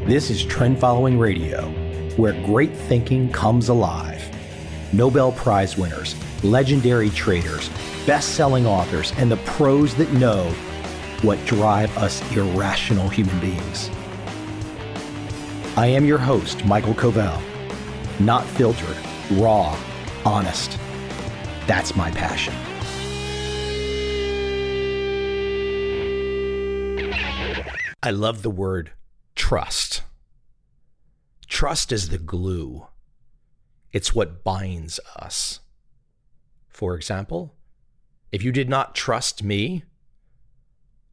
This is Trend Following Radio, where great thinking comes alive. Nobel Prize winners, legendary traders, best-selling authors, and the pros that know what drive us irrational human beings. I am your host, Michael Covel. Not filtered, raw, honest. That's my passion. I love the word trust. Trust is the glue. It's what binds us. For example, if you did not trust me,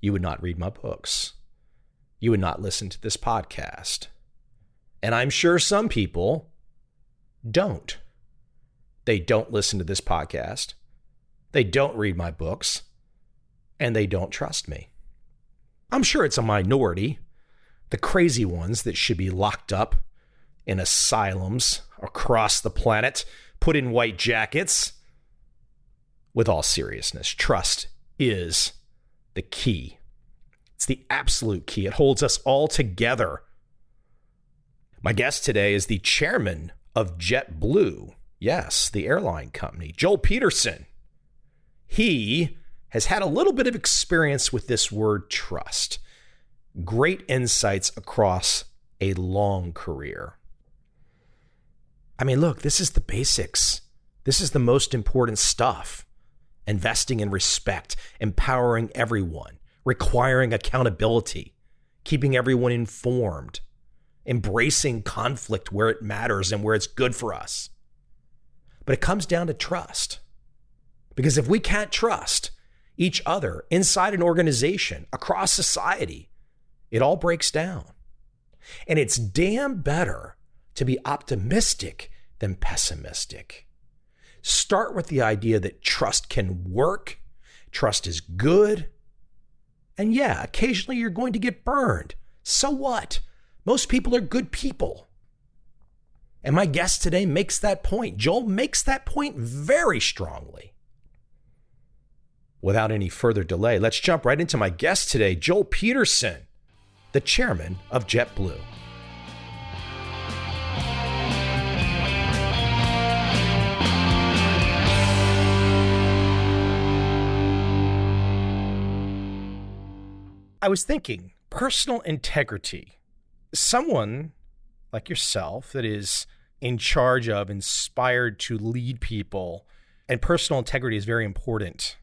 you would not read my books. You would not listen to this podcast. And I'm sure some people don't. They don't listen to this podcast. They don't read my books. And they don't trust me. I'm sure it's a minority, the crazy ones that should be locked up in asylums across the planet, put in white jackets. With all seriousness, trust is the key. It's the absolute key. It holds us all together. My guest today is the chairman of JetBlue. Yes, the airline company, Joel Peterson. He has had a little bit of experience with this word trust. Great insights across a long career. I mean, look, this is the basics. This is the most important stuff. Investing in respect, empowering everyone, requiring accountability, keeping everyone informed, embracing conflict where it matters and where it's good for us. But it comes down to trust. Because if we can't trust each other inside an organization, across society, it all breaks down. And it's damn better to be optimistic than pessimistic. Start with the idea that trust can work, trust is good, and yeah, occasionally you're going to get burned. So what? Most people are good people. And my guest today makes that point. Joel makes that point very strongly. Without any further delay, let's jump right into my guest today, Joel Peterson, the chairman of JetBlue. I was thinking, personal integrity. Someone like yourself that is in charge of, inspired to lead people, and personal integrity is very important.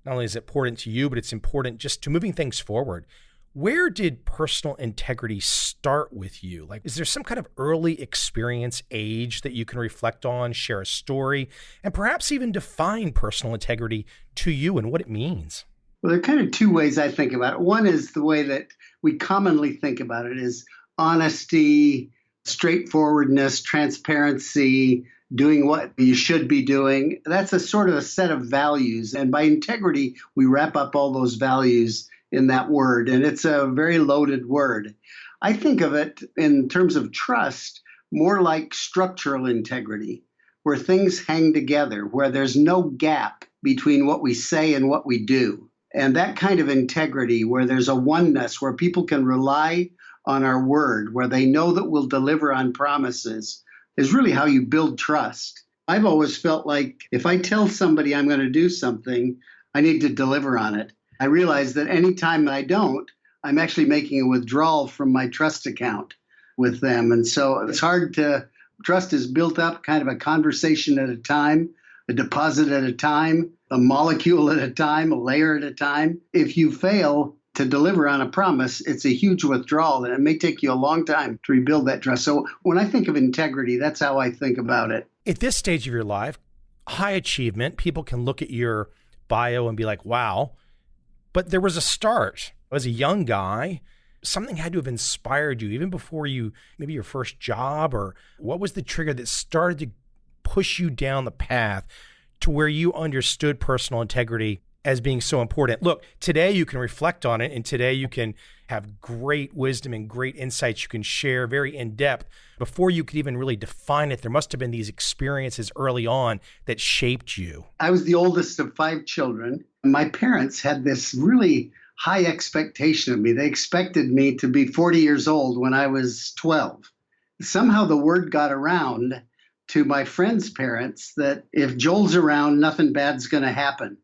Not only is it important to you, but it's important just to moving things forward. Where did personal integrity start with you? Like, is there some kind of early experience, age that you can reflect on, share a story, and perhaps even define personal integrity to you and what it means? Well, there are kind of two ways I think about it. One is the way that we commonly think about it is honesty, straightforwardness, transparency, doing what you should be doing. That's a sort of a set of values. And by integrity, we wrap up all those values in that word. And it's a very loaded word. I think of it in terms of trust more like structural integrity, where things hang together, where there's no gap between what we say and what we do. And that kind of integrity, where there's a oneness, where people can rely on our word, where they know that we'll deliver on promises, is really how you build trust. I've always felt like if I tell somebody I'm going to do something, I need to deliver on it. I realize that anytime I don't, I'm actually making a withdrawal from my trust account with them. And so it's hard to, trust is built up kind of a conversation at a time, a deposit at a time, a molecule at a time, a layer at a time. If you fail to deliver on a promise, it's a huge withdrawal, and it may take you a long time to rebuild that trust. So when I think of integrity, that's how I think about it. At this stage of your life, high achievement, people can look at your bio and be like, wow, but there was a start. As a young guy, something had to have inspired you even before you, maybe your first job, or what was the trigger that started to push you down the path to where you understood personal integrity as being so important? Look, today you can reflect on it, and today you can have great wisdom and great insights you can share very in depth. Before you could even really define it, there must have been these experiences early on that shaped you. I was the oldest of 5 children. My parents had this really high expectation of me. They expected me to be 40 years old when I was 12. Somehow the word got around to my friends' parents that if Joel's around, nothing bad's going to happen.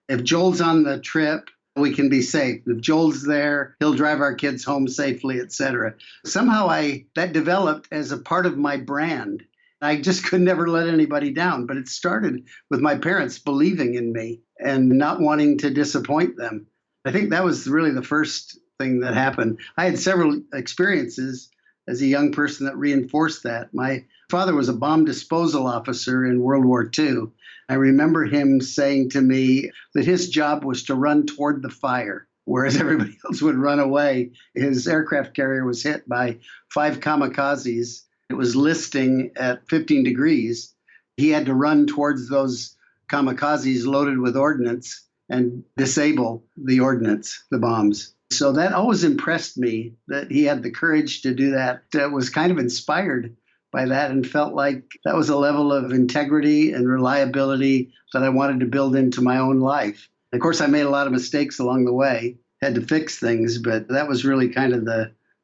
If Joel's on the trip, we can be safe. If Joel's there, he'll drive our kids home safely, etc. Somehow that developed as a part of my brand. I just could never let anybody down. But it started with my parents believing in me and not wanting to disappoint them. I think that was really the first thing that happened. I had several experiences as a young person that reinforced that. My father was a bomb disposal officer in World War II. I remember him saying to me that his job was to run toward the fire, whereas everybody else would run away. His aircraft carrier was hit by 5 kamikazes. It was listing at 15 degrees. He had to run towards those kamikazes loaded with ordnance and disable the ordnance, the bombs. So that always impressed me that he had the courage to do that. I was kind of inspired by that and felt like that was a level of integrity and reliability that I wanted to build into my own life. Of course, I made a lot of mistakes along the way, had to fix things, but that was really kind of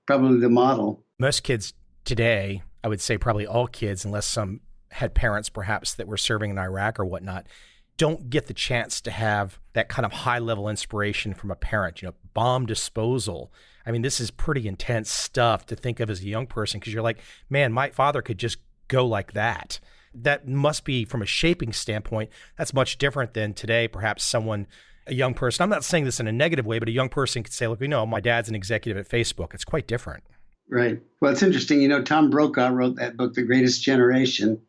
probably the model. Most kids today, I would say probably all kids, unless some had parents perhaps that were serving in Iraq or whatnot, don't get the chance to have that kind of high-level inspiration from a parent, bomb disposal. I mean, this is pretty intense stuff to think of as a young person because you're like, man, my father could just go like that. That must be, from a shaping standpoint, that's much different than today. Perhaps a young person, I'm not saying this in a negative way, but a young person could say, look, my dad's an executive at Facebook. It's quite different. Right. Well, it's interesting. Tom Brokaw wrote that book, The Greatest Generation.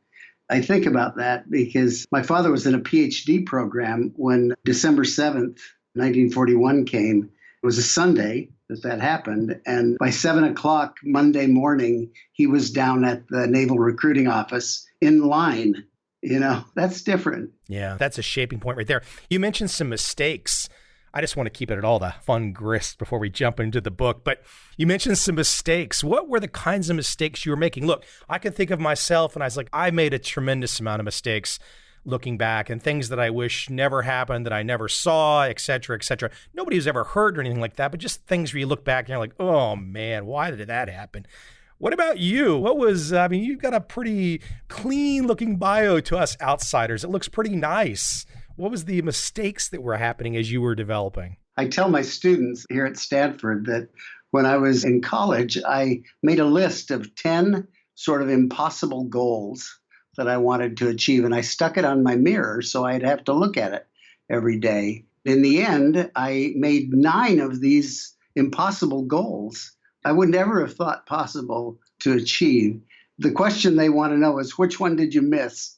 I think about that because my father was in a PhD program when December 7th, 1941 came. It was a Sunday that happened. And by 7 o'clock Monday morning, he was down at the Naval Recruiting Office in line. That's different. Yeah, that's a shaping point right there. You mentioned some mistakes. I just want to keep it at all the fun grist before we jump into the book. But you mentioned some mistakes. What were the kinds of mistakes you were making? Look, I can think of myself and I was like, I made a tremendous amount of mistakes looking back and things that I wish never happened, that I never saw, et cetera, et cetera. Nobody was ever hurt or anything like that, but just things where you look back and you're like, oh man, why did that happen? What about you? You've got a pretty clean looking bio to us outsiders. It looks pretty nice. What was the mistakes that were happening as you were developing? I tell my students here at Stanford that when I was in college, I made a list of 10 sort of impossible goals that I wanted to achieve. And I stuck it on my mirror so I'd have to look at it every day. In the end, I made 9 of these impossible goals I would never have thought possible to achieve. The question they want to know is, which one did you miss?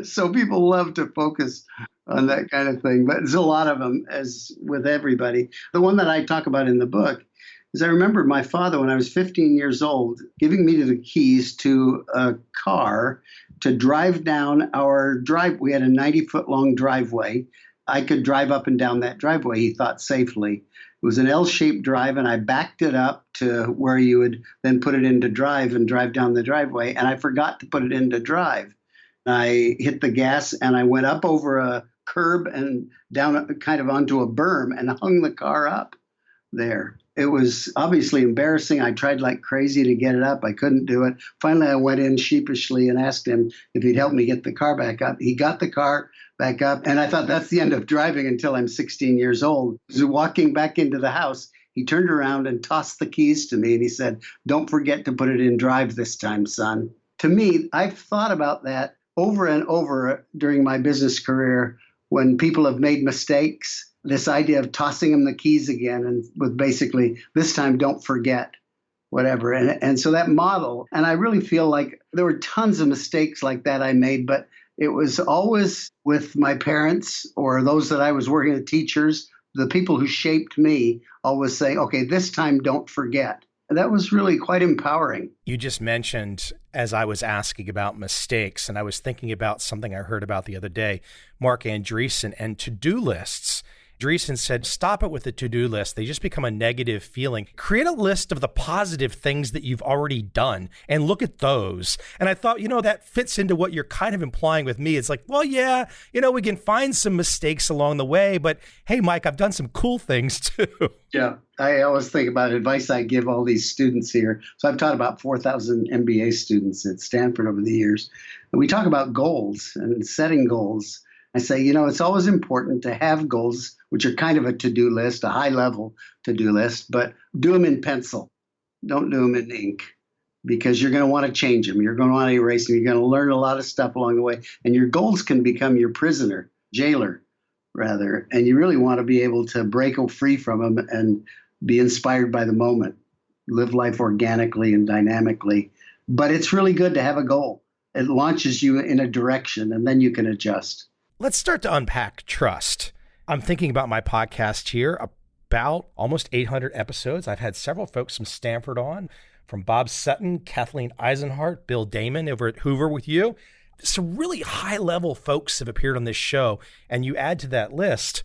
So people love to focus on that kind of thing, but there's a lot of them, as with everybody. The one that I talk about in the book is I remember my father, when I was 15 years old, giving me the keys to a car to drive down our drive. We had a 90-foot long driveway. I could drive up and down that driveway, he thought, safely. It was an L-shaped drive, and I backed it up to where you would then put it into drive and drive down the driveway, and I forgot to put it into drive. I hit the gas, and I went up over a curb and down kind of onto a berm and hung the car up there. It was obviously embarrassing. I tried like crazy to get it up. I couldn't do it. Finally, I went in sheepishly and asked him if he'd help me get the car back up. He got the car back up, and I thought that's the end of driving until I'm 16 years old. So walking back into the house, he turned around and tossed the keys to me, and he said, "Don't forget to put it in drive this time, son." To me, I've thought about that over and over during my business career when people have made mistakes. This idea of tossing them the keys again and with basically, this time, don't forget, whatever. And so that model, and I really feel like there were tons of mistakes like that I made, but it was always with my parents or those that I was working with, teachers, the people who shaped me, always saying, okay, this time, don't forget. And that was really quite empowering. You just mentioned, as I was asking about mistakes, and I was thinking about something I heard about the other day, Mark Andreessen and to-do lists. Dreesen said, stop it with the to-do list. They just become a negative feeling. Create a list of the positive things that you've already done and look at those. And I thought, that fits into what you're kind of implying with me. It's like, well, yeah, we can find some mistakes along the way, but hey, Mike, I've done some cool things too. Yeah. I always think about advice I give all these students here. So I've taught about 4,000 MBA students at Stanford over the years. And we talk about goals and setting goals. I say, it's always important to have goals, which are kind of a to-do list, a high-level to-do list, but do them in pencil. Don't do them in ink, because you're going to want to change them. You're going to want to erase them. You're going to learn a lot of stuff along the way. And your goals can become your jailer, rather. And you really want to be able to break free from them and be inspired by the moment, live life organically and dynamically. But it's really good to have a goal. It launches you in a direction, and then you can adjust. Let's start to unpack trust. I'm thinking about my podcast here, about almost 800 episodes. I've had several folks from Stanford on, from Bob Sutton, Kathleen Eisenhart, Bill Damon over at Hoover with you. Some really high-level folks have appeared on this show, and you add to that list,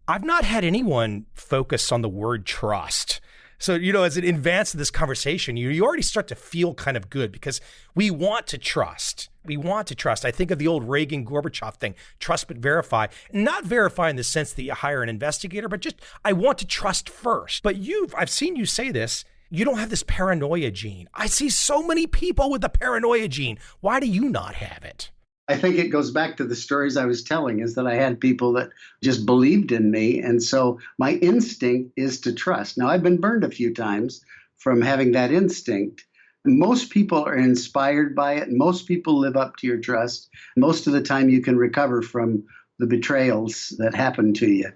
I've not had anyone focus on the word trust. So, as it advances this conversation, you already start to feel kind of good because we want to trust. We want to trust. I think of the old Reagan-Gorbachev thing, trust but verify. Not verify in the sense that you hire an investigator, but just I want to trust first. But I've seen you say this, you don't have this paranoia gene. I see so many people with the paranoia gene. Why do you not have it? I think it goes back to the stories I was telling, is that I had people that just believed in me. And so my instinct is to trust. Now, I've been burned a few times from having that instinct. Most people are inspired by it. Most people live up to your trust. Most of the time you can recover from the betrayals that happen to you.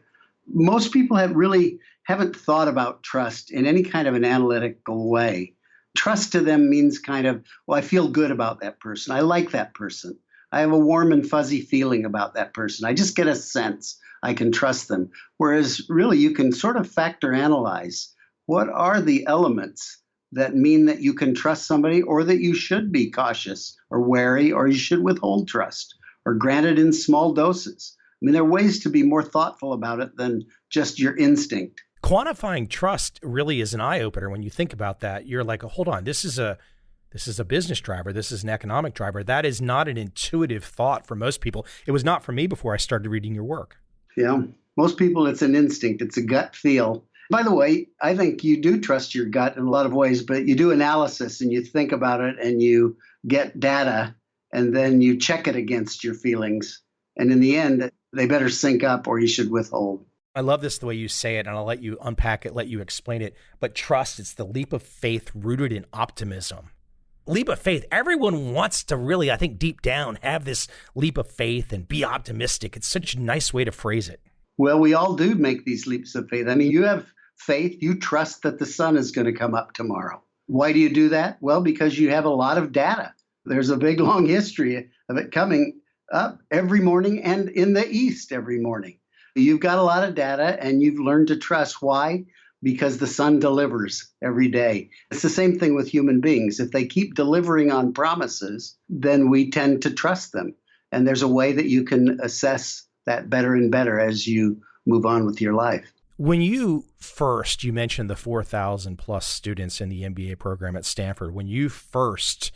Most people haven't thought about trust in any kind of an analytical way. Trust to them means kind of, well, I feel good about that person. I like that person. I have a warm and fuzzy feeling about that person. I just get a sense I can trust them. Whereas really you can sort of factor analyze what are the elements that mean that you can trust somebody, or that you should be cautious or wary, or you should withhold trust or grant it in small doses. I mean, there are ways to be more thoughtful about it than just your instinct. Quantifying trust really is an eye-opener when you think about that. You're like, oh, hold on, this is a business driver. This is an economic driver. That is not an intuitive thought for most people. It was not for me before I started reading your work. Yeah. Most people, it's an instinct. It's a gut feel. By the way, I think you do trust your gut in a lot of ways, but you do analysis and you think about it and you get data and then you check it against your feelings. And in the end, they better sync up or you should withhold. I love this the way you say it, and I'll let you unpack it, let you explain it. But trust, it's the leap of faith rooted in optimism. Leap of faith. Everyone wants to really, I think, deep down, have this leap of faith and be optimistic. It's such a nice way to phrase it. Well, we all do make these leaps of faith. I mean, you have faith. You trust that the sun is going to come up tomorrow. Why do you do that? Well, because you have a lot of data. There's a big, long history of it coming up every morning and in the east every morning. You've got a lot of data and you've learned to trust. Why? Because the sun delivers every day. It's the same thing with human beings. If they keep delivering on promises, then we tend to trust them. And there's a way that you can assess that better and better as you move on with your life. When you mentioned the 4,000 plus students in the MBA program at Stanford. When you first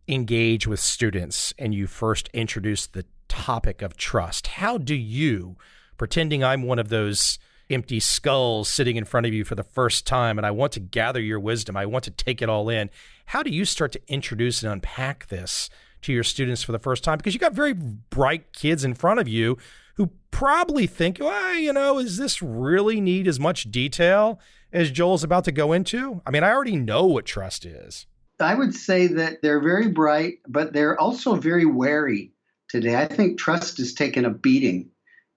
engage with students and you first introduce the topic of trust, how do you, pretending I'm one of those empty skulls sitting in front of you for the first time and I want to gather your wisdom, I want to take it all in, how do you start to introduce and unpack this to your students for the first time? Because you got very bright kids in front of you who probably think, well, does this really need as much detail as Joel's about to go into? I mean, I already know what trust is. I would say that they're very bright, but they're also very wary today. I think trust has taken a beating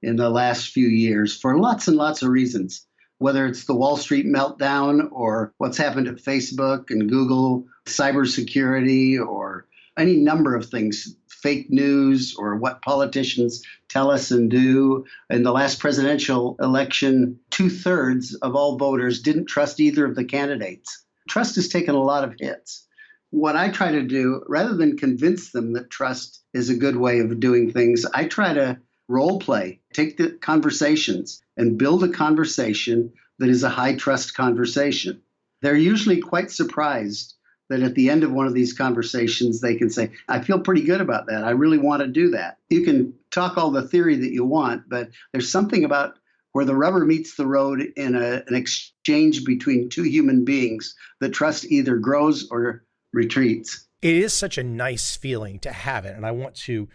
in the last few years for lots and lots of reasons, whether it's the Wall Street meltdown or what's happened at Facebook and Google, cybersecurity, or any number of things, fake news, or what politicians tell us and do. In the last presidential election, 2/3 of all voters didn't trust either of the candidates. Trust has taken a lot of hits. What I try to do, rather than convince them that trust is a good way of doing things, I try to Role play. Take the conversations and build a conversation that is a high trust conversation. They're usually quite surprised that at the end of one of these conversations, they can say, I feel pretty good about that. I really want to do that. You can talk all the theory that you want, but there's something about where the rubber meets the road in an exchange between two human beings that trust either grows or retreats. It is such a nice feeling to have it. And I want to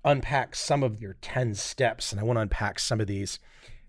unpack some of your 10 steps, and I want to unpack some of these.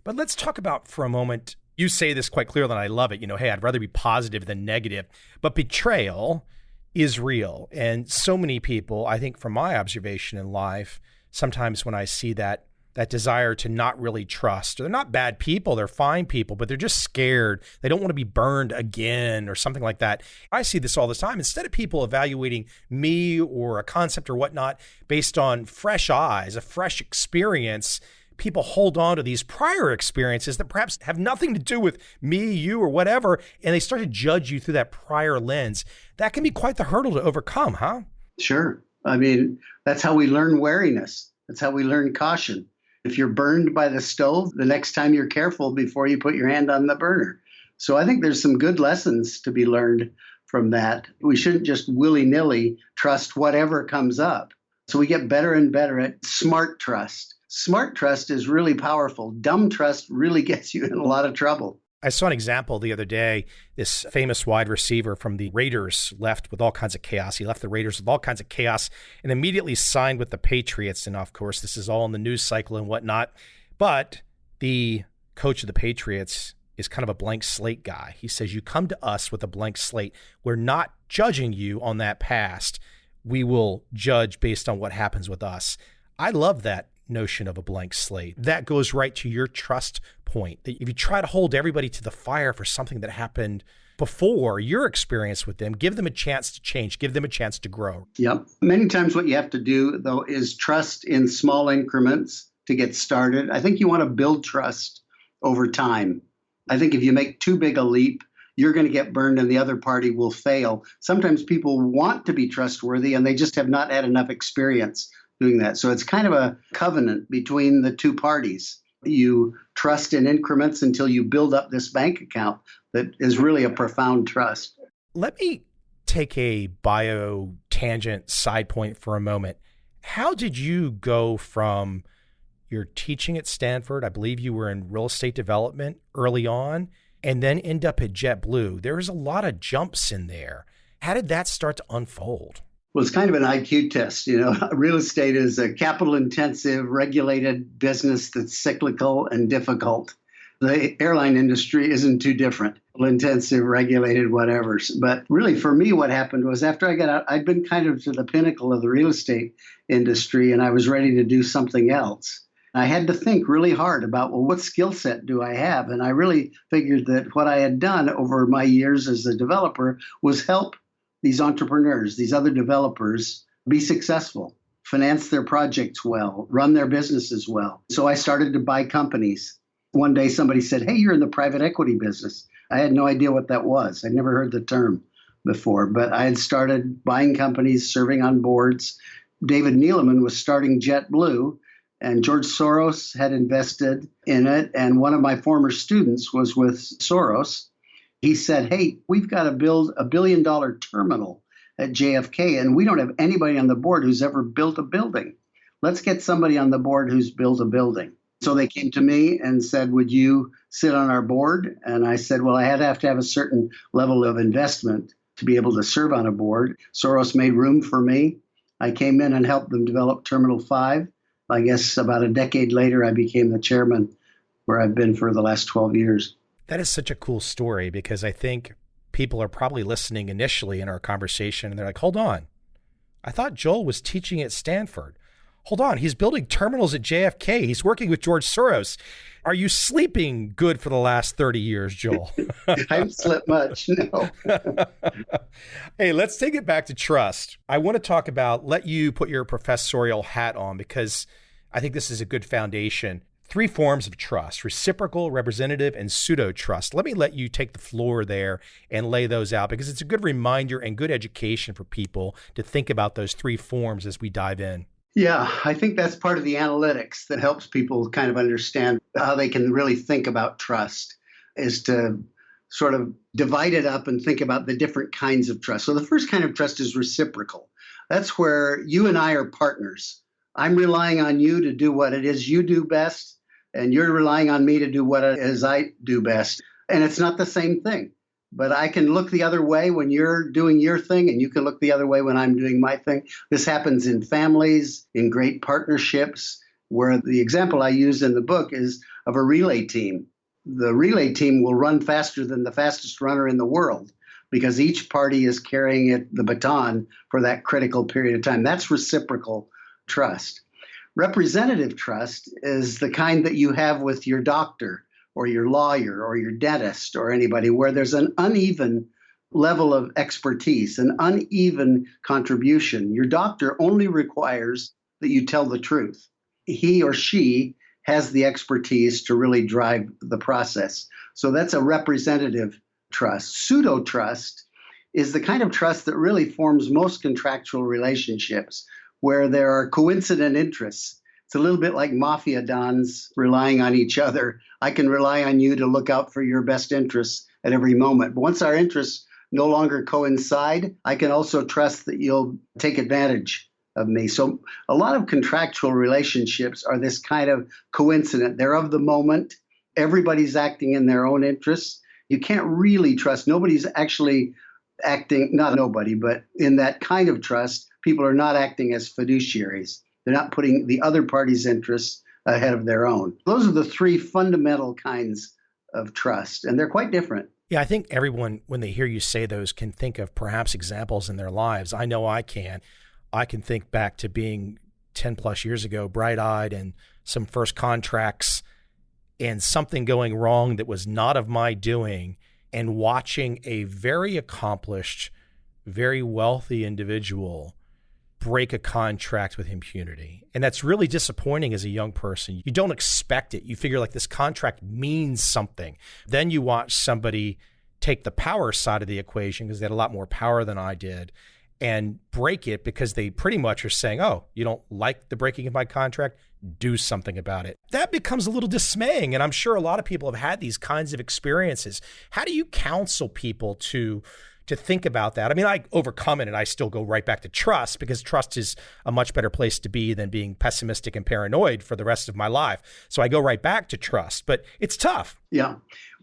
But let's talk about for a moment, you say this quite clearly, and I love it. Hey, I'd rather be positive than negative. But betrayal is real. And so many people, I think from my observation in life, sometimes when I see that desire to not really trust, they're not bad people, they're fine people, but they're just scared. They don't want to be burned again or something like that. I see this all the time. Instead of people evaluating me or a concept or whatnot based on fresh eyes, a fresh experience, people hold on to these prior experiences that perhaps have nothing to do with me, you, or whatever, and they start to judge you through that prior lens. That can be quite the hurdle to overcome, huh? Sure. I mean, that's how we learn wariness. That's how we learn caution. If you're burned by the stove, the next time you're careful before you put your hand on the burner. So I think there's some good lessons to be learned from that. We shouldn't just willy-nilly trust whatever comes up. So we get better and better at smart trust. Smart trust is really powerful. Dumb trust really gets you in a lot of trouble. I saw an example the other day. This famous wide receiver from the Raiders left with all kinds of chaos. He left the Raiders with all kinds of chaos and immediately signed with the Patriots. And of course, this is all in the news cycle and whatnot. But the coach of the Patriots is kind of a blank slate guy. He says, you come to us with a blank slate. We're not judging you on that past. We will judge based on what happens with us. I love that notion of a blank slate. That goes right to your trust point, that if you try to hold everybody to the fire for something that happened before your experience with them, give them a chance to change, give them a chance to grow. Yep. Many times what you have to do, though, is trust in small increments to get started. I think you want to build trust over time. I think if you make too big a leap, you're going to get burned and the other party will fail. Sometimes people want to be trustworthy and they just have not had enough experience doing that. So it's kind of a covenant between the two parties. You trust in increments until you build up this bank account that is really a profound trust. Let me take a bio tangent side point for a moment. How did you go from your teaching at Stanford, I believe you were in real estate development early on, and then end up at JetBlue? There was a lot of jumps in there. How did that start to unfold? Well, it's kind of an IQ test. Real estate is a capital intensive, regulated business that's cyclical and difficult. The airline industry isn't too different. Intensive, regulated, whatever. But really, for me, what happened was after I got out, I'd been kind of to the pinnacle of the real estate industry and I was ready to do something else. I had to think really hard about, well, what skill set do I have? And I really figured that what I had done over my years as a developer was help these entrepreneurs, these other developers, be successful, finance their projects well, run their businesses well. So I started to buy companies. One day somebody said, hey, you're in the private equity business. I had no idea what that was. I'd never heard the term before, but I had started buying companies, serving on boards. David Neeleman was starting JetBlue, and George Soros had invested in it. And one of my former students was with Soros. He said, hey, we've got to build $1 billion terminal at JFK, and we don't have anybody on the board who's ever built a building. Let's get somebody on the board who's built a building. So they came to me and said, would you sit on our board? And I said, well, I had to have a certain level of investment to be able to serve on a board. Soros made room for me. I came in and helped them develop Terminal 5. I guess about a decade later, I became the chairman, where I've been for the last 12 years. That is such a cool story because I think people are probably listening initially in our conversation and they're like, hold on. I thought Joel was teaching at Stanford. Hold on. He's building terminals at JFK. He's working with George Soros. Are you sleeping good for the last 30 years, Joel? I haven't slept much, no. Hey, let's take it back to trust. I want to talk about, let you put your professorial hat on because I think this is a good foundation. 3 forms of trust: reciprocal, representative, and pseudo trust. Let you take the floor there and lay those out because it's a good reminder and good education for people to think about those 3 forms as we dive in. Yeah, I think that's part of the analytics that helps people kind of understand how they can really think about trust, is to sort of divide it up and think about the different kinds of trust. So the first kind of trust is reciprocal. That's where you and I are partners. I'm relying on you to do what it is you do best, and you're relying on me to do what it is I do best. And it's not the same thing. But I can look the other way when you're doing your thing, and you can look the other way when I'm doing my thing. This happens in families, in great partnerships, where the example I use in the book is of a relay team. The relay team will run faster than the fastest runner in the world because each party is carrying the baton for that critical period of time. That's reciprocal trust. Representative trust is the kind that you have with your doctor or your lawyer or your dentist or anybody, where there's an uneven level of expertise, an uneven contribution. Your doctor only requires that you tell the truth. He or she has the expertise to really drive the process. So that's a representative trust. Pseudo trust is the kind of trust that really forms most contractual relationships, where there are coincident interests. It's a little bit like mafia dons relying on each other. I can rely on you to look out for your best interests at every moment. But once our interests no longer coincide, I can also trust that you'll take advantage of me. So a lot of contractual relationships are this kind of coincident. They're of the moment. Everybody's acting in their own interests. You can't really trust. Nobody's actually acting, not nobody, but in that kind of trust, people are not acting as fiduciaries. They're not putting the other party's interests ahead of their own. Those are the three fundamental kinds of trust, and they're quite different. Yeah, I think everyone, when they hear you say those, can think of perhaps examples in their lives. I know I can. I can think back to being 10 plus years ago, bright-eyed, and some first contracts and something going wrong that was not of my doing, and watching a very accomplished, very wealthy individual break a contract with impunity. And that's really disappointing as a young person. You don't expect it. You figure like this contract means something. Then you watch somebody take the power side of the equation, because they had a lot more power than I did, and break it because they pretty much are saying, oh, you don't like the breaking of my contract? Do something about it. That becomes a little dismaying. And I'm sure a lot of people have had these kinds of experiences. How do you counsel people to think about that? I mean, I overcome it and I still go right back to trust, because trust is a much better place to be than being pessimistic and paranoid for the rest of my life. So I go right back to trust, but it's tough. Yeah.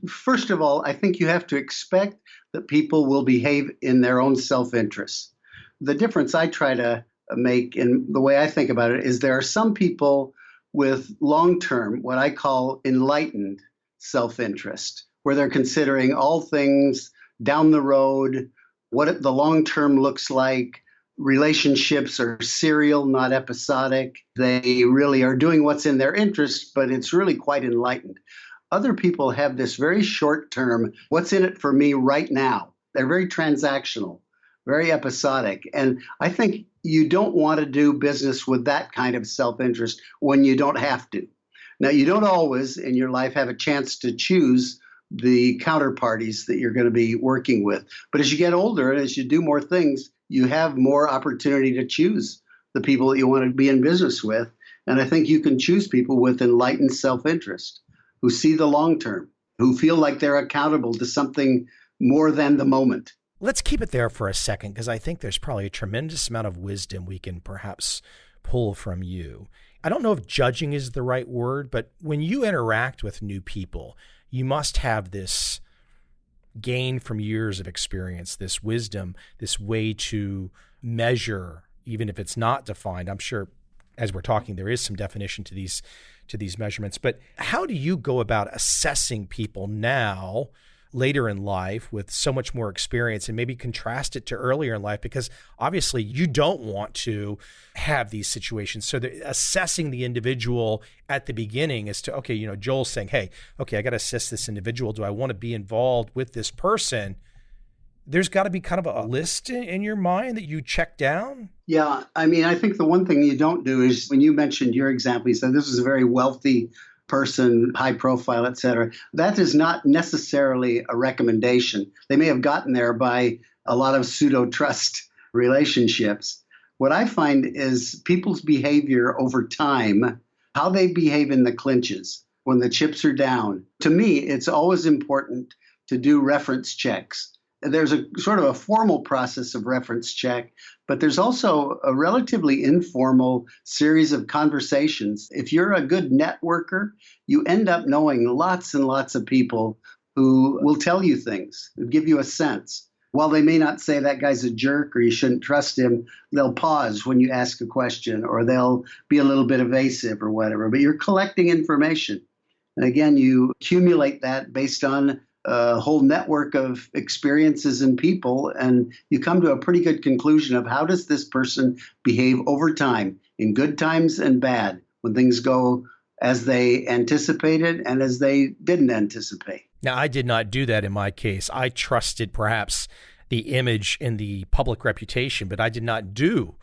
First of all, I think you have to expect that people will behave in their own self-interest. The difference I try to make in the way I think about it is there are some people with long-term, what I call enlightened self-interest, where they're considering all things down the road, what the long term looks like. Relationships are serial, not episodic. They really are doing what's in their interest, but it's really quite enlightened. Other people have this very short term, what's in it for me right now. They're very transactional, very episodic. And I think you don't want to do business with that kind of self-interest when you don't have to. Now, you don't always in your life have a chance to choose the counterparties that you're going to be working with. But as you get older and as you do more things, you have more opportunity to choose the people that you want to be in business with. And I think you can choose people with enlightened self-interest who see the long term, who feel like they're accountable to something more than the moment. Let's keep it there for a second, because I think there's probably a tremendous amount of wisdom we can perhaps pull from you. I don't know if judging is the right word, but when you interact with new people, you must have this gain from years of experience, this wisdom, this way to measure, even if it's not defined. I'm sure as we're talking, there is some definition to these measurements, but how do you go about assessing people now, later in life, with so much more experience, and maybe contrast it to earlier in life? Because obviously you don't want to have these situations. So assessing the individual at the beginning as to, okay, Joel's saying, hey, okay, I got to assess this individual. Do I want to be involved with this person? There's got to be kind of a list in your mind that you check down. Yeah. I mean, I think the one thing you don't do is, when you mentioned your example, you said this is a very wealthy person, high profile, et cetera. That is not necessarily a recommendation. They may have gotten there by a lot of pseudo trust relationships. What I find is people's behavior over time, how they behave in the clinches when the chips are down. To me, it's always important to do reference checks. There's a sort of a formal process of reference check, but there's also a relatively informal series of conversations. If you're a good networker, you end up knowing lots and lots of people who will tell you things, give you a sense. While they may not say that guy's a jerk or you shouldn't trust him, they'll pause when you ask a question or they'll be a little bit evasive or whatever. But you're collecting information. And again, you accumulate that based on a whole network of experiences and people, and you come to a pretty good conclusion of how does this person behave over time, in good times and bad, when things go as they anticipated and as they didn't anticipate. Now, I did not do that in my case. I trusted perhaps the image and the public reputation, but I did not do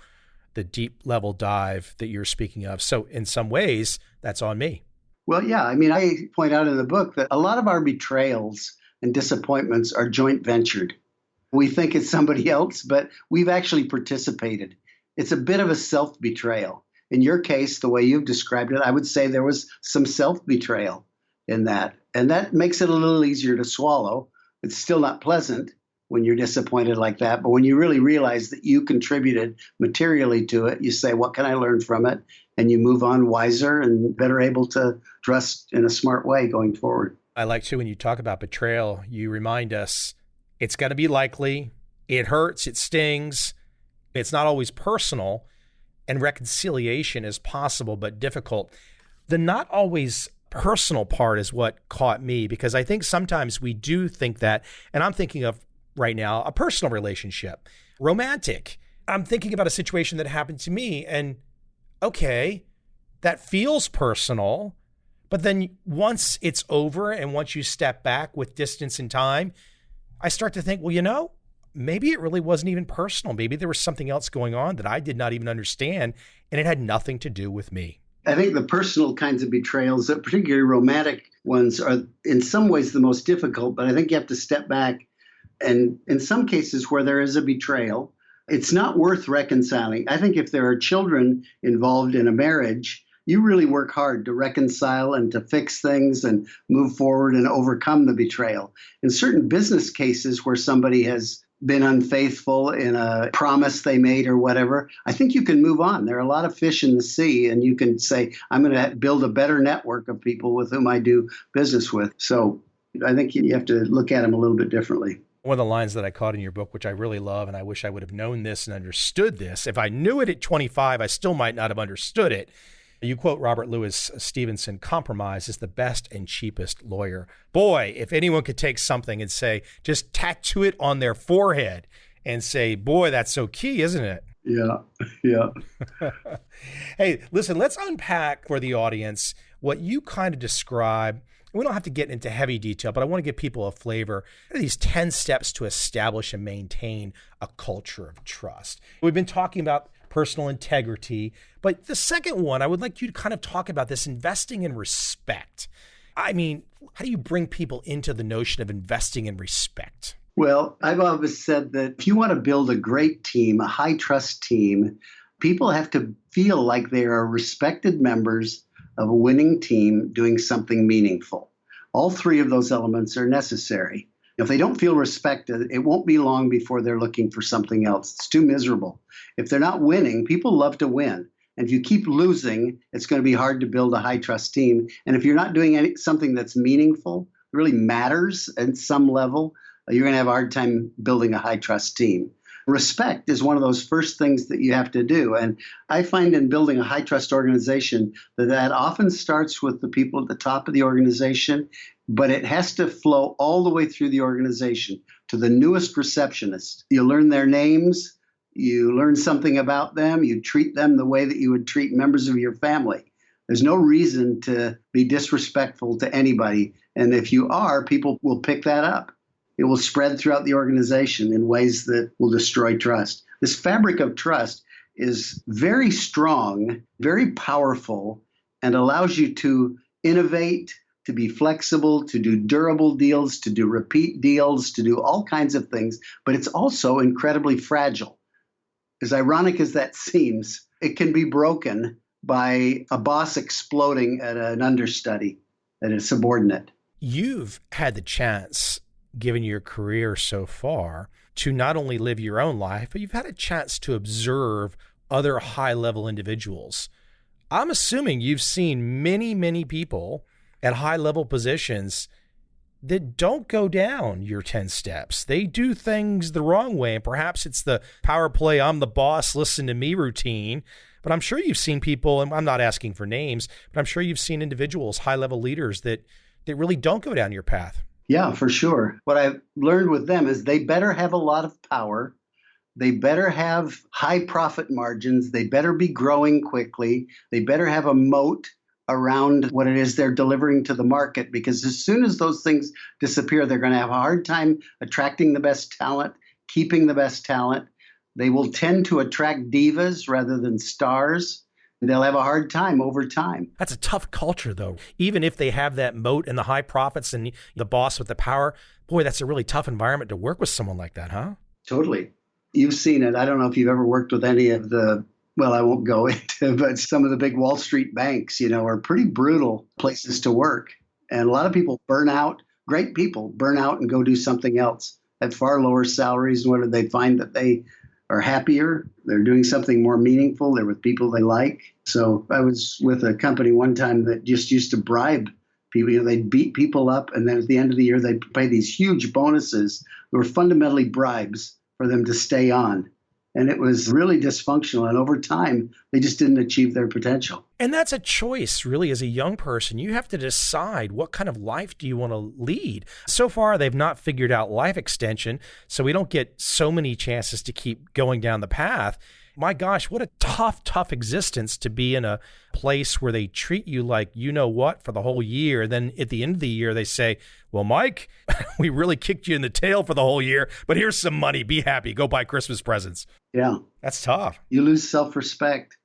the deep level dive that you're speaking of. So in some ways, that's on me. Well, yeah. I mean, I point out in the book that a lot of our betrayals and disappointments are joint ventured. We think it's somebody else, but we've actually participated. It's a bit of a self-betrayal. In your case, the way you've described it, I would say there was some self-betrayal in that. And that makes it a little easier to swallow. It's still not pleasant when you're disappointed like that. But when you really realize that you contributed materially to it, you say, what can I learn from it? And you move on wiser and better able to trust in a smart way going forward. I like too, when you talk about betrayal, you remind us it's going to be likely. It hurts. It stings. It's not always personal. And reconciliation is possible, but difficult. The not always personal part is what caught me, because I think sometimes we do think that, and I'm thinking of right now, a personal relationship, romantic. I'm thinking about a situation that happened to me, and okay, that feels personal, but then once it's over and once you step back with distance and time, I start to think, well, maybe it really wasn't even personal. Maybe there was something else going on that I did not even understand, and it had nothing to do with me. I think the personal kinds of betrayals, particularly romantic ones, are in some ways the most difficult, but I think you have to step back. And in some cases where there is a betrayal, it's not worth reconciling. I think if there are children involved in a marriage, you really work hard to reconcile and to fix things and move forward and overcome the betrayal. In certain business cases where somebody has been unfaithful in a promise they made or whatever, I think you can move on. There are a lot of fish in the sea, and you can say, I'm going to build a better network of people with whom I do business with. So I think you have to look at them a little bit differently. One of the lines that I caught in your book, which I really love, and I wish I would have known this and understood this. If I knew it at 25, I still might not have understood it. You quote Robert Louis Stevenson, "Compromise is the best and cheapest lawyer." Boy, if anyone could take something and say, just tattoo it on their forehead and say, boy, that's so key, isn't it? Yeah. Hey, listen, let's unpack for the audience what you kind of describe. We don't have to get into heavy detail, but I want to give people a flavor. What are these 10 steps to establish and maintain a culture of trust? We've been talking about personal integrity, but the second one, I would like you to kind of talk about this investing in respect. I mean, how do you bring people into the notion of investing in respect? Well, I've always said that if you want to build a great team, a high trust team, people have to feel like they are respected members of a winning team doing something meaningful. All three of those elements are necessary. If they don't feel respected, it won't be long before they're looking for something else. It's too miserable. If they're not winning, people love to win. And if you keep losing, it's going to be hard to build a high trust team. And if you're not doing something that's meaningful, really matters at some level, you're going to have a hard time building a high trust team. Respect is one of those first things that you have to do. And I find in building a high trust organization that often starts with the people at the top of the organization, but it has to flow all the way through the organization to the newest receptionist. You learn their names, you learn something about them, you treat them the way that you would treat members of your family. There's no reason to be disrespectful to anybody. And if you are, people will pick that up. It will spread throughout the organization in ways that will destroy trust. This fabric of trust is very strong, very powerful, and allows you to innovate, to be flexible, to do durable deals, to do repeat deals, to do all kinds of things. But it's also incredibly fragile. as ironic as that seems, it can be broken by a boss exploding at an understudy, at a subordinate. You've had the chance, given your career so far, to not only live your own life, but you've had a chance to observe other high-level individuals. I'm assuming you've seen many, many people at high-level positions that don't go down your 10 steps. They do things the wrong way, and perhaps it's the power play, I'm the boss, listen to me routine. But I'm sure you've seen people, and I'm not asking for names, but I'm sure you've seen individuals, high-level leaders that really don't go down your path. Yeah, for sure. What I've learned with them is they better have a lot of power. They better have high profit margins. They better be growing quickly. They better have a moat around what it is they're delivering to the market, because as soon as those things disappear, they're going to have a hard time attracting the best talent, keeping the best talent. They will tend to attract divas rather than stars. They'll have a hard time over time. That's a tough culture, though. Even if they have that moat and the high profits and the boss with the power, boy, that's a really tough environment to work with someone like that, huh? Totally. You've seen it. I don't know if you've ever worked with any of the, well, I won't go into, but some of the big Wall Street banks, are pretty brutal places to work. And a lot of people burn out, great people burn out and go do something else at far lower salaries. Whether they find that they are happier, they're doing something more meaningful, they're with people they like. So I was with a company one time that just used to bribe people. They'd beat people up, and then at the end of the year, they'd pay these huge bonuses that were fundamentally bribes for them to stay on. And it was really dysfunctional. And over time, they just didn't achieve their potential. And that's a choice, really, as a young person. You have to decide what kind of life do you want to lead. So far, they've not figured out life extension, so we don't get so many chances to keep going down the path. My gosh, what a tough existence to be in a place where they treat you like you know what for the whole year. Then at the end of the year, they say, well, Mike, we really kicked you in the tail for the whole year, but here's some money. Be happy. Go buy Christmas presents. Yeah. That's tough. You lose self-respect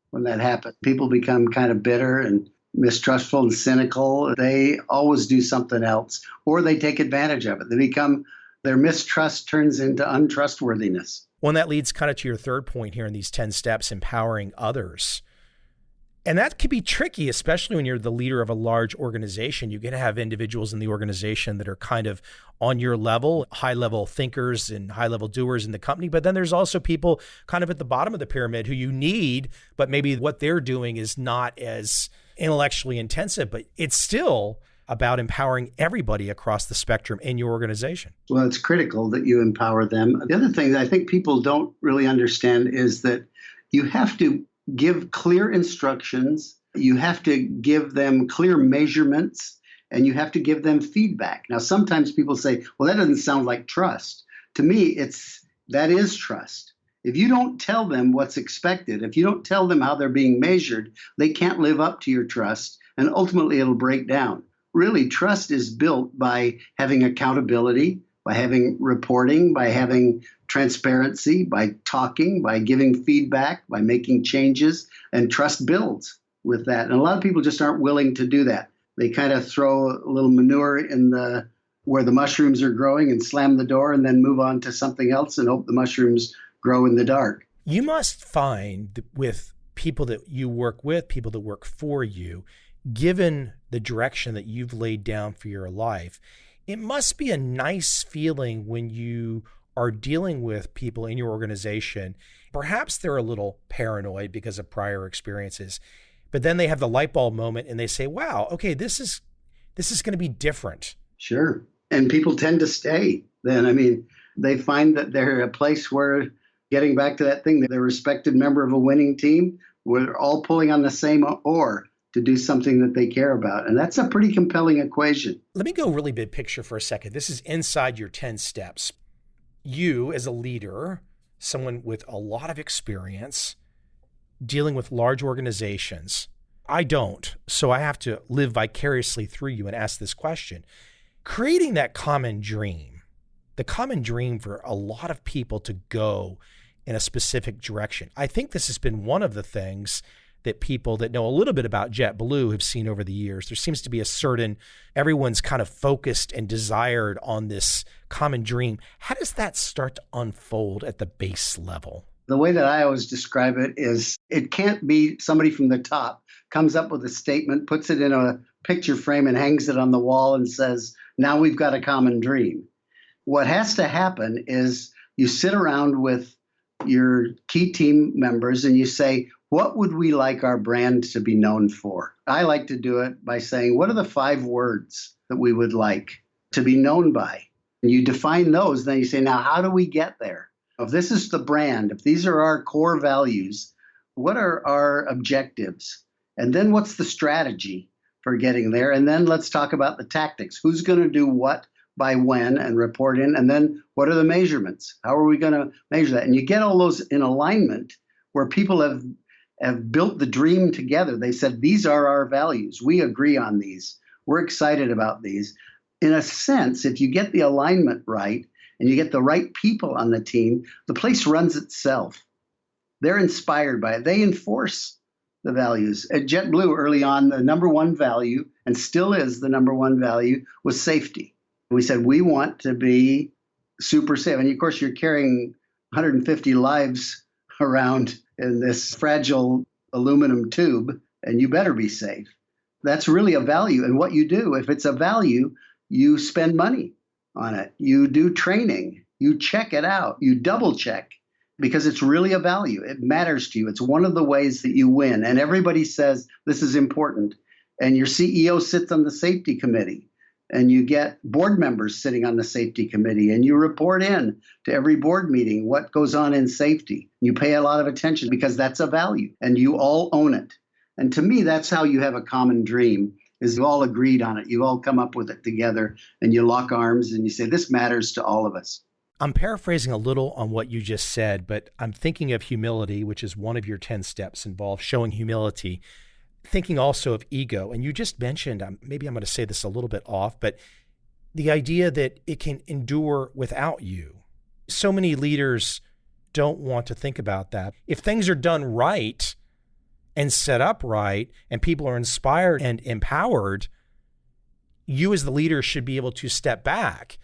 when that happens. People become kind of bitter and mistrustful and cynical. They always do something else, or they take advantage of it. Their mistrust turns into untrustworthiness. Well, and that leads kind of to your third point here in these 10 steps, empowering others. And that can be tricky, especially when you're the leader of a large organization. You're going to have individuals in the organization that are kind of on your level, high-level thinkers and high-level doers in the company. But then there's also people kind of at the bottom of the pyramid who you need, but maybe what they're doing is not as intellectually intensive, but it's still about empowering everybody across the spectrum in your organization. Well, it's critical that you empower them. The other thing that I think people don't really understand is that you have to give clear instructions, you have to give them clear measurements, and you have to give them feedback. Now, sometimes people say, well, that doesn't sound like trust. To me, that is trust. If you don't tell them what's expected, if you don't tell them how they're being measured, they can't live up to your trust, and ultimately it'll break down. Really, trust is built by having accountability, by having reporting, by having transparency, by talking, by giving feedback, by making changes, and trust builds with that. And a lot of people just aren't willing to do that. They kind of throw a little manure in where the mushrooms are growing and slam the door and then move on to something else and hope the mushrooms grow in the dark. You must find that with people that you work with, people that work for you, given the direction that you've laid down for your life, it must be a nice feeling when you are dealing with people in your organization. Perhaps they're a little paranoid because of prior experiences, but then they have the light bulb moment and they say, wow, okay, this is going to be different. Sure. And people tend to stay then. I mean, they find that they're a place where, getting back to that thing, they're a respected member of a winning team. We're all pulling on the same oar to do something that they care about. And that's a pretty compelling equation. Let me go really big picture for a second. This is inside your 10 steps. You as a leader, someone with a lot of experience dealing with large organizations. I don't, so I have to live vicariously through you and ask this question. Creating that common dream, the common dream for a lot of people to go in a specific direction. I think this has been one of the things that people that know a little bit about JetBlue have seen over the years. There seems to be everyone's kind of focused and desired on this common dream. How does that start to unfold at the base level? The way that I always describe it is it can't be somebody from the top comes up with a statement, puts it in a picture frame and hangs it on the wall and says, now we've got a common dream. What has to happen is you sit around with your key team members and you say, what would we like our brand to be known for? I like to do it by saying, what are the 5 words that we would like to be known by? And you define those, then you say, now how do we get there? If this is the brand, if these are our core values, what are our objectives? And then what's the strategy for getting there? And then let's talk about the tactics. Who's going to do what by when and report in? And then what are the measurements? How are we going to measure that? And you get all those in alignment where people have built the dream together. They said, these are our values. We agree on these. We're excited about these. In a sense, if you get the alignment right and you get the right people on the team, the place runs itself. They're inspired by it. They enforce the values. At JetBlue early on, the number one value, and still is the number one value, was safety. We said, we want to be super safe. And of course, you're carrying 150 lives around in this fragile aluminum tube, and you better be safe. That's really a value. And what you do, if it's a value, you spend money on it. You do training. You check it out. You double check because it's really a value. It matters to you. It's one of the ways that you win. And everybody says this is important. And your CEO sits on the safety committee. And you get board members sitting on the safety committee, and you report in to every board meeting what goes on in safety. You pay a lot of attention because that's a value, and you all own it. And to me, that's how you have a common dream, is you all agreed on it. You all come up with it together, and you lock arms, and you say, this matters to all of us. I'm paraphrasing a little on what you just said, but I'm thinking of humility, which is one of your 10 steps involved showing humility. Thinking also of ego, and you just mentioned, maybe I'm going to say this a little bit off, but the idea that it can endure without you. So many leaders don't want to think about that. If things are done right and set up right, and people are inspired and empowered, you as the leader should be able to step back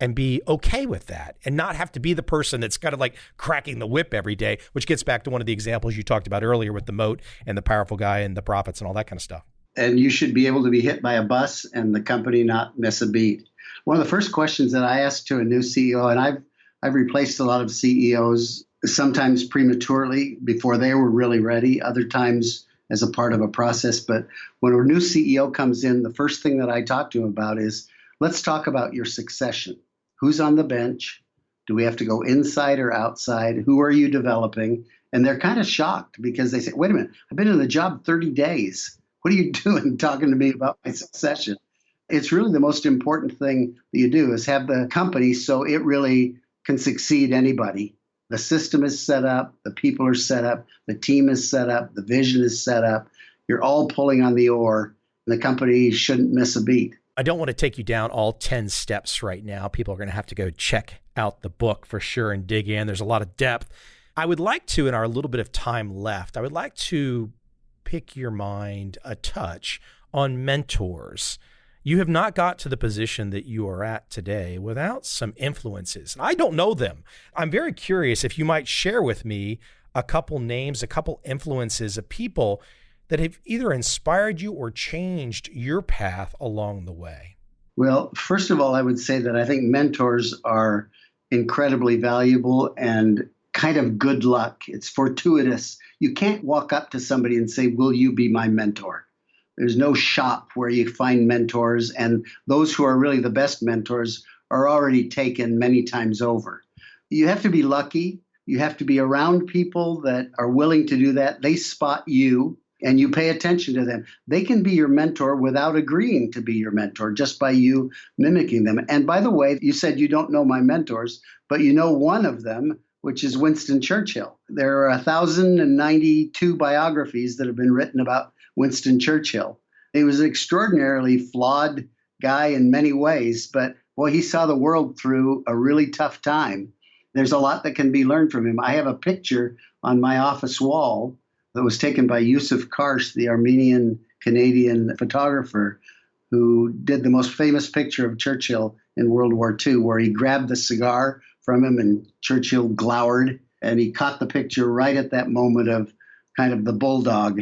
and be okay with that and not have to be the person that's kind of like cracking the whip every day, which gets back to one of the examples you talked about earlier with the moat and the powerful guy and the prophets and all that kind of stuff. And you should be able to be hit by a bus and the company not miss a beat. One of the first questions that I asked to a new CEO, and I've replaced a lot of CEOs, sometimes prematurely before they were really ready, other times as a part of a process. But when a new CEO comes in, the first thing that I talk to him about is, let's talk about your succession. Who's on the bench? Do we have to go inside or outside? Who are you developing? And they're kind of shocked because they say, wait a minute, I've been in the job 30 days. What are you doing talking to me about my succession? It's really the most important thing that you do is have the company so it really can succeed anybody. The system is set up, the people are set up, the team is set up, the vision is set up. You're all pulling on the oar, and the company shouldn't miss a beat. I don't want to take you down all 10 steps right now. People are going to have to go check out the book for sure and dig in. There's a lot of depth. I would like to, in our little bit of time left, I would like to pick your mind a touch on mentors. You have not got to the position that you are at today without some influences. I don't know them. I'm very curious if you might share with me a couple names, a couple influences of people that have either inspired you or changed your path along the way? Well, first of all, I would say that I think mentors are incredibly valuable and kind of good luck. It's fortuitous. You can't walk up to somebody and say, will you be my mentor? There's no shop where you find mentors, and those who are really the best mentors are already taken many times over. You have to be lucky. You have to be around people that are willing to do that. They spot you, and you pay attention to them. They can be your mentor without agreeing to be your mentor, just by you mimicking them. And by the way, you said you don't know my mentors, but you know one of them, which is Winston Churchill. There are 1,092 biographies that have been written about Winston Churchill. He was an extraordinarily flawed guy in many ways, but boy, he saw the world through a really tough time. There's a lot that can be learned from him. I have a picture on my office wall that was taken by Yusuf Karsh, the Armenian-Canadian photographer, who did the most famous picture of Churchill in World War II, where he grabbed the cigar from him and Churchill glowered And he caught the picture right at that moment of kind of the bulldog.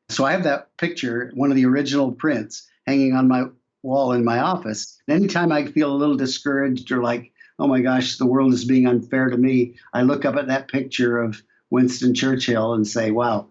So I have that picture, one of the original prints, hanging on my wall in my office. And anytime I feel a little discouraged or like, oh my gosh, the world is being unfair to me, I look up at that picture of Winston Churchill and say, wow,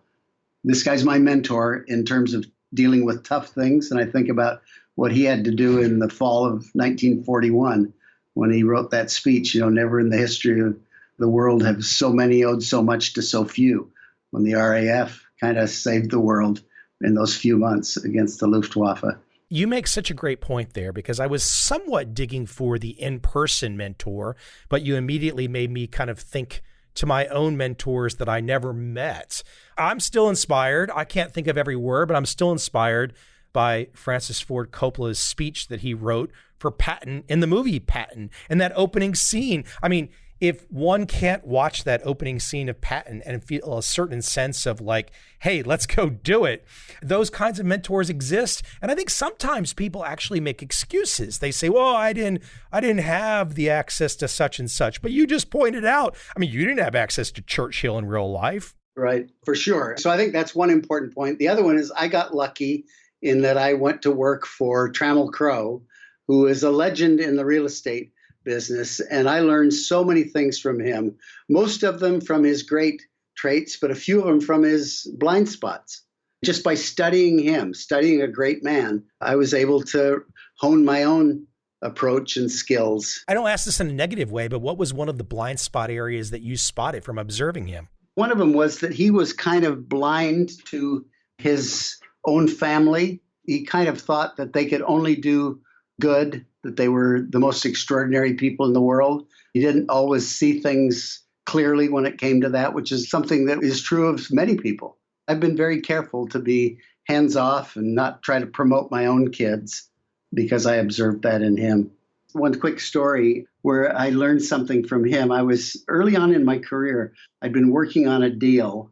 this guy's my mentor in terms of dealing with tough things. And I think about what he had to do in the fall of 1941 when he wrote that speech, never in the history of the world have so many owed so much to so few, when the RAF kind of saved the world in those few months against the Luftwaffe. You make such a great point there, because I was somewhat digging for the in-person mentor, but you immediately made me kind of think to my own mentors that I never met. I'm still inspired. I can't think of every word, but I'm still inspired by Francis Ford Coppola's speech that he wrote for Patton in the movie Patton, and that opening scene. I mean, if one can't watch that opening scene of Patton and feel a certain sense of like, hey, let's go do it, those kinds of mentors exist. And I think sometimes people actually make excuses. They say, well, I didn't have the access to such and such. But you just pointed out, I mean, you didn't have access to Churchill in real life. Right, for sure. So I think that's one important point. The other one is I got lucky in that I went to work for Trammell Crow, who is a legend in the real estate business. And I learned so many things from him, most of them from his great traits, but a few of them from his blind spots. Just by studying him, studying a great man, I was able to hone my own approach and skills. I don't ask this in a negative way, but what was one of the blind spot areas that you spotted from observing him? One of them was that he was kind of blind to his own family. He kind of thought that they could only do good, that they were the most extraordinary people in the world. He didn't always see things clearly when it came to that, which is something that is true of many people. I've been very careful to be hands off and not try to promote my own kids because I observed that in him. One quick story where I learned something from him. I was early on in my career, I'd been working on a deal.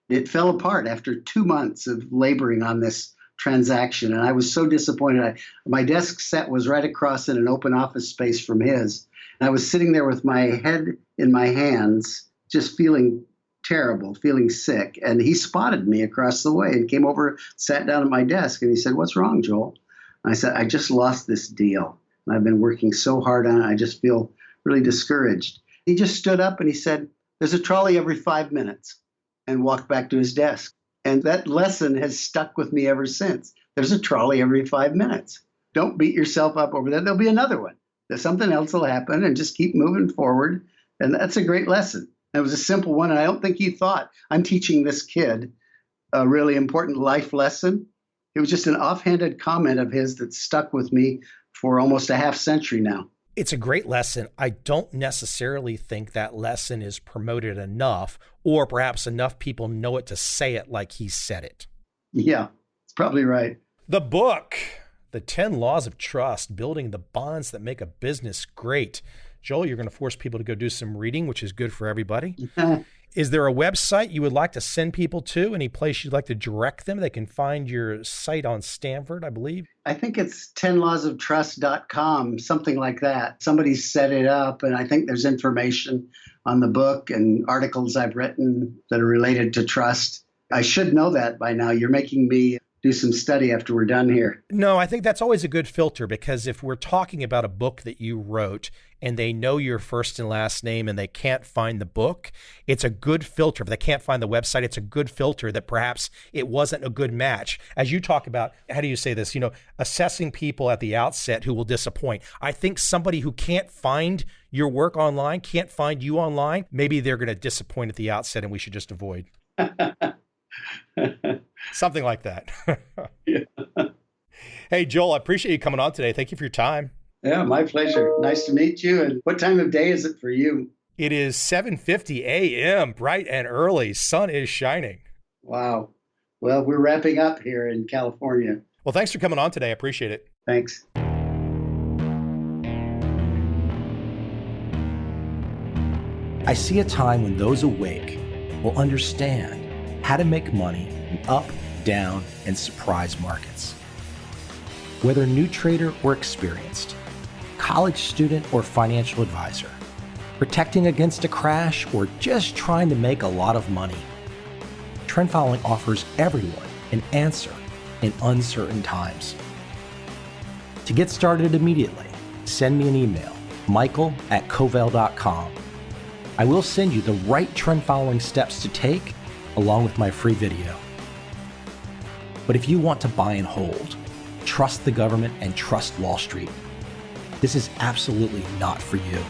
It fell apart after 2 months of laboring on this transaction. And I was so disappointed. My desk set was right across in an open office space from his. And I was sitting there with my head in my hands, just feeling terrible, feeling sick. And he spotted me across the way and came over, sat down at my desk. And he said, "What's wrong, Joel?" And I said, "I just lost this deal. And I've been working so hard on it. I just feel really discouraged." He just stood up and he said, "There's a trolley every 5 minutes," and walked back to his desk. And that lesson has stuck with me ever since. There's a trolley every 5 minutes. Don't beat yourself up over that. There'll be another one. Something else will happen, and just keep moving forward. And that's a great lesson. It was a simple one, and I don't think he thought, I'm teaching this kid a really important life lesson. It was just an offhanded comment of his that stuck with me for almost a half century now. It's a great lesson. I don't necessarily think that lesson is promoted enough, or perhaps enough people know it to say it like he said it. Yeah, it's probably right. The book, The 10 Laws of Trust, Building the Bonds That Make a Business Great. Joel, you're going to force people to go do some reading, which is good for everybody. Is there a website you would like to send people to? Any place you'd like to direct them? They can find your site on Stanford, I believe. I think it's 10lawsoftrust.com, something like that. Somebody set it up, and I think there's information on the book and articles I've written that are related to trust. I should know that by now. You're making me do some study after we're done here. No, I think that's always a good filter, because if we're talking about a book that you wrote and they know your first and last name and they can't find the book, it's a good filter. If they can't find the website, it's a good filter that perhaps it wasn't a good match. As you talk about, how do you say this? Assessing people at the outset who will disappoint. I think somebody who can't find your work online, can't find you online, maybe they're going to disappoint at the outset and we should just avoid. Something like that. Yeah. Hey, Joel, I appreciate you coming on today. Thank you for your time. Yeah, my pleasure. Nice to meet you. And what time of day is it for you? It is 7:50 a.m., bright and early. Sun is shining. Wow. Well, we're wrapping up here in California. Well, thanks for coming on today. I appreciate it. Thanks. I see a time when those awake will understand how to make money in up, down, and surprise markets. Whether new trader or experienced, college student or financial advisor, protecting against a crash, or just trying to make a lot of money. Trend following offers everyone an answer in uncertain times. To get started immediately, send me an email, michael@covel.com. I will send you the right trend following steps to take along with my free video. But if you want to buy and hold, trust the government, and trust Wall Street, this is absolutely not for you.